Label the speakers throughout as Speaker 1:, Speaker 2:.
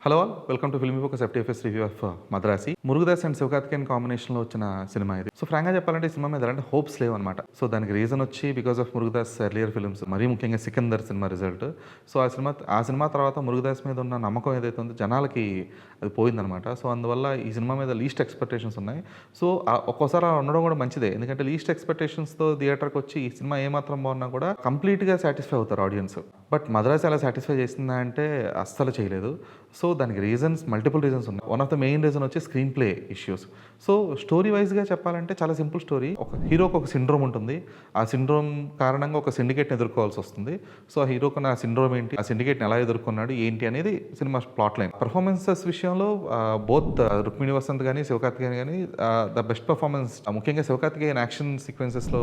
Speaker 1: Hello all, welcome to Filmy Focus FDFS review of Madharaasi. Murugadoss and Sivakarthikeyan కాంబినేషన్లో వచ్చిన cinema ఇది. So ఫ్రాంక్గా చెప్పాలంటే ఈ సినిమా మీద ఎలాంటి హోప్స్ లేవు అనమాట. సో దానికి రీజన్ వచ్చి because of Murugadoss earlier films, మరీ ముఖ్యంగా సికందర్ సినిమా రిజల్ట్. సో ఆ సినిమా తర్వాత మురుగదాస్ మీద ఉన్న నమ్మకం ఏదైతే ఉందో జనాలకి అది పోయిందనమాట. సో అందువల్ల ఈ సినిమా మీద లీస్ట్ ఎక్స్పెక్టేషన్స్ ఉన్నాయి. సో ఒక్కోసారి అలా ఉండడం కూడా మంచిదే, ఎందుకంటే లీస్ట్ ఎక్స్పెక్టేషన్స్తో థియేటర్కి వచ్చి ఈ సినిమా ఏమాత్రం బాగున్నా కూడా కంప్లీట్గా సాటిస్ఫై అవుతారు ఆడియన్స్. బట్ మద్రాసి అలా సాటిస్ఫై చేసిందా అంటే అస్సలు చేయలేదు. సో దానికి రీజన్స్, మల్టిపుల్ రీజన్స్ ఉన్నాయి. One of the main reason వచ్చి screenplay issues. So story వైజ్గా చెప్పాలంటే చాలా సింపుల్ స్టోరీ. ఒక హీరోకి ఒక సిండ్రోమ్ ఉంటుంది. ఆ సిండ్రోమ్ కారణంగా ఒక సిండికేట్ని ఎదుర్కోవాల్సి వస్తుంది. సో ఆ హీరోకి ఆ సిండ్రోమ్ ఏంటి, ఆ సిండికేట్ని ఎలా ఎదుర్కొన్నాడు ఏంటి అనేది సినిమా ప్లాట్ లైన్. పర్ఫార్మెన్సెస్ విషయంలో బోత్ రుక్మిణి వసంత్ కానీ శివకార్తికేయన్ కానీ ద బెస్ట్ పర్ఫార్మెన్స్. ముఖ్యంగా శివకార్తికేయన్ యాక్షన్ సీక్వెన్సెస్లో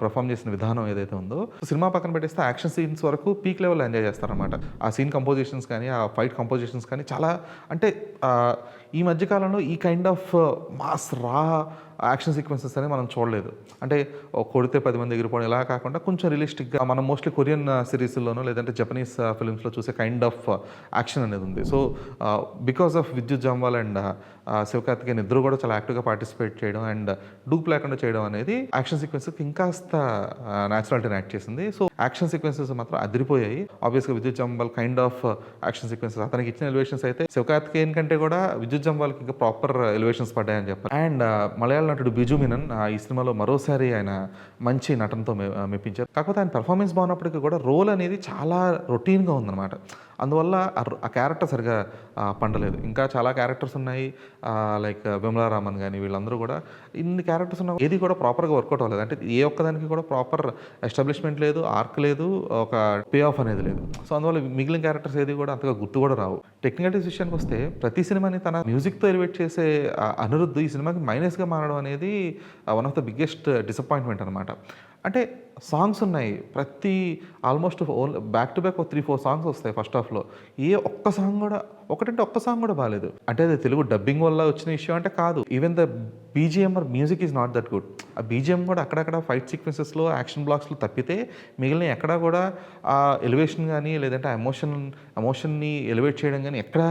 Speaker 1: పర్ఫార్మ్ చేసిన విధానం ఏదైతే ఉందో, సినిమా పక్కన పెట్టేస్తే యాక్షన్ సీన్స్ వరకు పీక్ లెవెల్లో ఎంజాయ్ చేస్తారనమాట. ఆ సీన్ కంపోజిషన్స్ కానీ, ఆ ఫైట్ కంపోజిషన్స్ కానీ చాలా, అంటే ఈ మధ్యకాలంలో ఈ కైండ్ ఆఫ్ మాస్ రా యాక్షన్ సీక్వెన్సెస్ అనేవి మనం చూడలేదు. అంటే కొడితే 10 మంది ఎగిరిపోవడం ఇలా కాకుండా కొంచెం రియలిస్టిక్గా మనం మోస్ట్లీ కొరియన్ సిరీస్లోనో లేదంటే జపనీస్ ఫిల్మ్స్లో చూసే కైండ్ ఆఫ్ యాక్షన్ అనేది ఉంది. సో బికాస్ ఆఫ్ విద్యుత్ జంవాల్ అండ్ శివకార్తికేయన్ ఇద్దరు కూడా చాలా యాక్టివ్గా పార్టిసిపేట్ చేయడం అండ్ డూప్ లేకుండా చేయడం అనేది యాక్షన్ సీక్వెన్స్కి ఇంకాస్త న్యాచురాలిటీని యాక్ట్ చేసింది. సో యాక్షన్ సీక్వెన్సెస్ మాత్రం అదిరిపోయాయి. ఆబ్వియస్గా విద్యుత్ జంవాల్ కైండ్ ఆఫ్ యాక్షన్ సీక్వెన్సెస్, అతనికి ఇచ్చిన ఎలివేషన్స్ అయితే శివకార్తికేయన్ కంటే కూడా విద్యుత్ జంవాల్కి ఇంకా ప్రాపర్ ఎలివేషన్స్ పడ్డాయని చెప్పాలి. అండ్ మలయాళ నటుడు బిజు మీనన్ ఈ సినిమాలో మరోసారి ఆయన మంచి నటనతో మెప్పించారు. కాకపోతే ఆయన పెర్ఫార్మెన్స్ బాగున్నప్పటికీ కూడా రోల్ అనేది చాలా రొటీన్గా ఉందన్నమాట. అందువల్ల ఆ క్యారెక్టర్ సరిగా పండలేదు. ఇంకా చాలా క్యారెక్టర్స్ ఉన్నాయి, లైక్ విమలారామన్ కానీ, వీళ్ళందరూ కూడా ఇన్ని క్యారెక్టర్స్ ఉన్న ఏది కూడా ప్రాపర్గా వర్కౌట్ అవ్వలేదు. అంటే ఏ ఒక్కదానికి కూడా ప్రాపర్ ఎస్టాబ్లిష్మెంట్ లేదు, ఆర్క్ లేదు, ఒక పే ఆఫ్ అనేది లేదు. సో అందువల్ల మిగిలిన క్యారెక్టర్స్ ఏది కూడా అంతగా గుర్తు కూడా రావు. టెక్నికలిటీస్ విషయానికి వస్తే ప్రతి సినిమాని తన మ్యూజిక్తో ఎలివేట్ చేసే అనిరుద్ధ్ ఈ సినిమాకి మైనస్గా మారడం అనేది one of the biggest disappointment అనమాట. అంటే సాంగ్స్ ఉన్నాయి, ప్రతి almost back to back 3-4 songs వస్తాయి ఫస్ట్ హాఫ్లో. ఒక్క సాంగ్ కూడా, ఒక్క సాంగ్ కూడా బాగాలేదు. అంటే అది తెలుగు డబ్బింగ్ వల్ల వచ్చిన ఇష్యూ అంటే కాదు. Even the BGM or music is not that good. ఆ బీజిఎం కూడా అక్కడక్కడ ఫైట్ సీక్వెన్సెస్లో, యాక్షన్ బ్లాక్స్లో తప్పితే మిగిలిన ఎక్కడా కూడా ఆ ఎలివేషన్ కానీ లేదంటే ఆ ఎమోషన్ని ఎలివేట్ చేయడం కానీ ఎక్కడా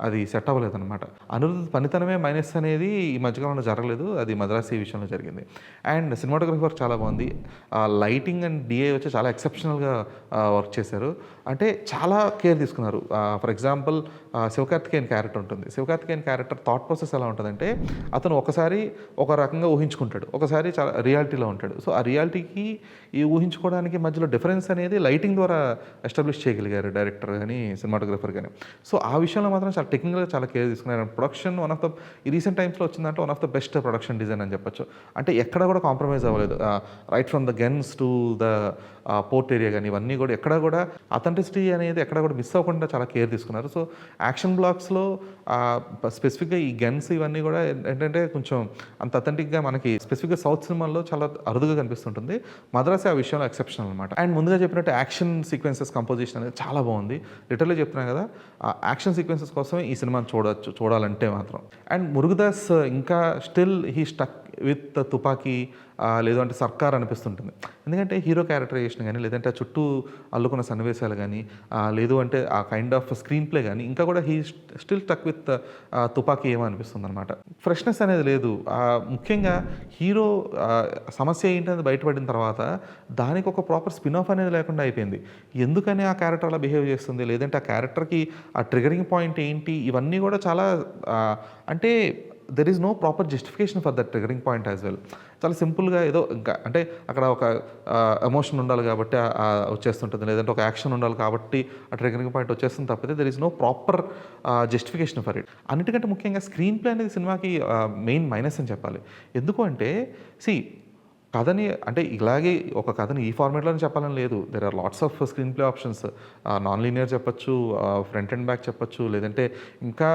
Speaker 1: అది సెట్ అవ్వలేదు అనమాట. అనిరుద్ధ్ పనితనమే మైనస్ అనేది ఈ మధ్యకాలంలో జరగలేదు, అది మద్రాసి విషయంలో జరిగింది. అండ్ సినిమాటోగ్రఫీ వర్క్ చాలా బాగుంది. లైటింగ్ అండ్ డిఏ వచ్చి చాలా ఎక్సెప్షనల్గా వర్క్ చేశారు. అంటే చాలా కేర్ తీసుకున్నారు. ఫర్ ఎగ్జాంపుల్ శివకార్తికేయన్ క్యారెక్టర్ ఉంటుంది. శివకార్తికేయన్ క్యారెక్టర్ థాట్ ప్రాసెస్ ఎలా ఉంటుందంటే, అతను ఒకసారి ఒక రకంగా ఊహించుకుంటాడు, ఒకసారి చాలా రియాలిటీలో ఉంటాడు. సో ఆ రియాలిటీకి ఈ ఊహించుకోవడానికి మధ్యలో డిఫరెన్స్ అనేది లైటింగ్ ద్వారా ఎస్టాబ్లిష్ చేయగలిగారు డైరెక్టర్ కానీ సినిమాటోగ్రఫర్ కానీ. సో ఆ విషయంలో మాత్రం చాలా టెక్నికల్గా చాలా కేర్ తీసుకున్నారు. ప్రొడక్షన్ వన్ ఆఫ్ ద ఈ రీసెంట్ టైమ్స్లో వచ్చిందంటే one of the best production design అని చెప్పొచ్చు. అంటే ఎక్కడ కూడా కాంప్రమైజ్ అవ్వలేదు. Right from the guns to the port area కానీ ఇవన్నీ కూడా ఎక్కడ కూడా అథెంటిసిటీ అనేది ఎక్కడ కూడా మిస్ అవ్వకుండా చాలా కేర్ తీసుకున్నారు. సో యాక్షన్ బ్లాక్స్లో స్పెసిఫిక్గా ఈ గన్స్ ఇవన్నీ కూడా ఏంటంటే కొంచెం అంత అథెంటిక్గా మనకి స్పెసిఫిక్గా సౌత్ సినిమాల్లో చాలా అరుదుగా కనిపిస్తుంటుంది. మద్రాసి ఆ విషయంలో ఎక్సెప్షనల్ అనమాట. అండ్ ముందుగా చెప్పినట్టు యాక్షన్ సీక్వెన్సెస్ కంపోజిషన్ అనేది చాలా బాగుంది. లిటరల్లీ చెప్తున్నాను కదా, యాక్షన్ సీక్వెన్సెస్ కోసమే ఈ సినిమాని చూడాలంటే మాత్రం. అండ్ మురుగదాస్ ఇంకా స్టిల్ హీ స్టక్ విత్ తుపాకీ లేదు అంటే సర్కార్ అనిపిస్తుంటుంది. ఎందుకంటే హీరో క్యారెక్టరైజేషన్ కానీ లేదంటే చుట్టూ అల్లుకున్న సన్నివేశాలు కానీ లేదు అంటే ఆ కైండ్ ఆఫ్ స్క్రీన్ ప్లే కానీ ఇంకా కూడా హీ స్టిల్ స్టక్ విత్ తుపాకీ ఏమో అనిపిస్తుంది అనమాట. ఫ్రెష్నెస్ అనేది లేదు. ముఖ్యంగా హీరో సమస్య ఏంటనేది బయటపడిన తర్వాత దానికి ఒక ప్రాపర్ స్పిన్ ఆఫ్ అనేది లేకుండా అయిపోయింది. ఎందుకని ఆ క్యారెక్టర్ అలా బిహేవ్ చేస్తుంది, లేదంటే ఆ క్యారెక్టర్కి ఆ ట్రిగరింగ్ పాయింట్ ఏంటి, ఇవన్నీ కూడా చాలా అంటే there is no proper justification for that triggering point as well. చాలా సింపుల్గా ఏదో ఇంకా అంటే అక్కడ ఒక ఎమోషన్ ఉండాలి కాబట్టి వచ్చేస్తుంటుంది, లేదంటే ఒక యాక్షన్ ఉండాలి కాబట్టి ఆ ట్రిగరింగ్ పాయింట్ వచ్చేస్తుంది తప్పితే there is no proper justification for it. అన్నిటికంటే ముఖ్యంగా స్క్రీన్ ప్లే అనేది సినిమాకి మెయిన్ మైనస్ అని చెప్పాలి. ఎందుకు అంటే కథని అంటే ఇలాగే ఒక కథని ఈ ఫార్మేట్లోనే చెప్పాలని లేదు. There are lots of screen play options. Non linear చెప్పొచ్చు, ఫ్రంట్ అండ్ బ్యాక్ చెప్పొచ్చు, లేదంటే ఇంకా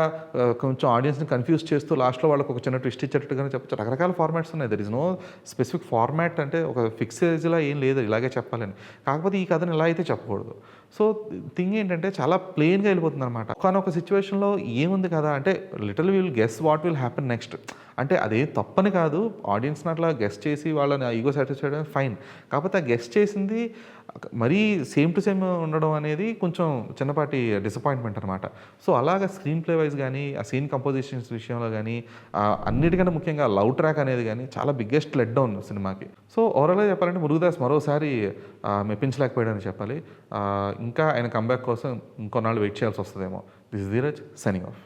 Speaker 1: కొంచెం ఆడియన్స్ని కన్ఫ్యూజ్ చేస్తూ లాస్ట్లో వాళ్ళకి ఒక చిన్న ట్విస్ట్ ఇచ్చేటట్టుగానే చెప్పొచ్చు. రకరకాల ఫార్మాట్స్ ఉన్నాయి. There is no specific format, అంటే ఒక ఫిక్సేజ్లా ఏం లేదు ఇలాగే చెప్పాలని. కాకపోతే ఈ కథను ఇలా అయితే చెప్పకూడదు. సో థింగ్ ఏంటంటే చాలా ప్లెయిన్గా వెళ్ళిపోతుంది అనమాట. కానీ ఒక సిచ్యువేషన్లో ఏముంది కదా అంటే little will guess what will happen next. అంటే అదే తప్పని కాదు, ఆడియన్స్ని అట్లా గెస్ చేసి వాళ్ళని ఈగో సాటిస్ఫైడ్ ఫైన్. కాకపోతే ఆ గెస్ చేసింది మరీ సేమ్ టు సేమ్ ఉండడం అనేది కొంచెం చిన్నపాటి డిసప్పాయింట్మెంట్ అనమాట. సో అలాగా స్క్రీన్ ప్లే వైజ్ గానీ, ఆ సీన్ కంపోజిషన్స్ విషయంలో గానీ, అన్నిటికంటే ముఖ్యంగా లవ్ ట్రాక్ అనేది గానీ చాలా బిగ్గెస్ట్ లెట్ డౌన్ సినిమాకి. సో ఓవరాల్‌గా చెప్పాలంటే 'మురుగదాస్' మరోసారి మెప్పించలేకపోయాడని చెప్పాలి. ఇంకా ఆయన కమ్‌బ్యాక్ కోసం ఇంకొన్నాళ్ళు వెయిట్ చేయాల్సొస్తదేమో. This is Dheeraj signing of.